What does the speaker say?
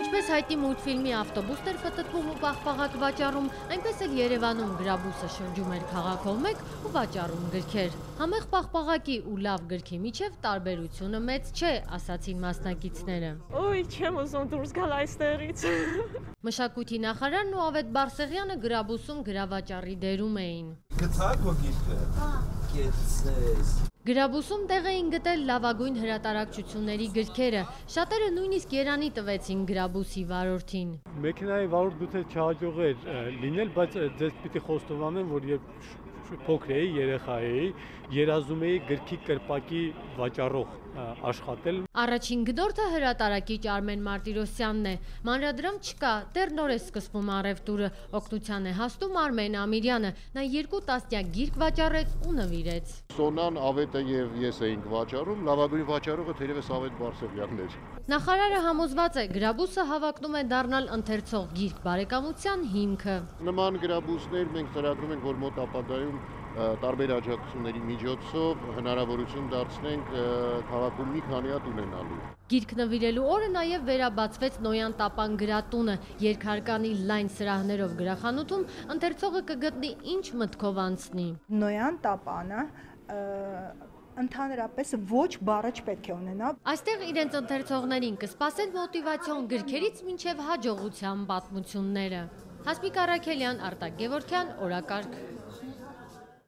Ինչպես հայտի մուլտֆիլմի ավտոբուսն էր պտտվում ու պաղպաղակ վաճառում, այնպես էլ Երևանում գրաբուսը շրջում էր քաղաքով մեկ ու վաճառում գրքեր։ Համեղ պաղպաղակի ու լավ գրքի միջև տարբերությունը մեծ չէ, ասացին մասնակիցները։ Ոյ, չեմ ուզում դուրս գալ այստեղից։ Մշակույթի նախարարն ու Ավետ Բարսեղյանը գրաբուսում գրավաճառի դերում էին։ Գցա՞ք քո գիրքը։ Կեցես։ Գրաբուսում տեղ էին գտել լավագույն հրատարակչությունների գրքերը, շատերը նույնիսկ երանի տվեցին գրաբուսի վարորդին։ Մեքենայի վարորդ գուցե չհաջողեր լինել, բայց ձեզ պիտի խոստովանեմ, որ երբ փոքր էի, երեխա էի, երազում էի գրքի կրպակի վաճառող աշխատել։ Առաջին գդորդը հրատարակիչ Արմեն Մարտիրոսյանն է։ Մանրադրամ չկա, դեռ նոր է սկսվում առևտուրը, օգնության է հասնում Արմեն Ամիրյանը, նա 2 տասնյակ գիրք վաճառեց ու նվիրեց։ Սոնան, Ավետը եւ ես էինք վաճառում, լավագույն վաճառողը թերևս Ավետ Բարսեղյանն էր։ Նախարարը համոզված է, գրաբուսը հավակնում է դառնալ ընթերցող գիրք բարեկամության հիմքը։ Նման գրաբուսներ մենք ծրագրում ենք, որ մոտ ապագայում տարբեր աջակցությունների միջոցով հնարավորություն դարձնենք քաղաքում մի քանի հատ ունենալու։ Գիրք նվիրելու օրը նաև վերաբացվեց Նոյան Տապան գրատունը, երկհարկանի լայն սրահներով գրախանութում ընթերցողը կգտնի ինչ մտքով անցնի։ Նոյան Տապանը ընդհանրապես ոչ բառը չպետք է ունենա։ Այստեղ իրենց ընթերցողներին կսպասեն մոտիվացիոն գրքերից մինչև հաջողության պատմությունները։ Հասմիկ Առաքելյան, Արտակ Գևորգյան, օրակարգ։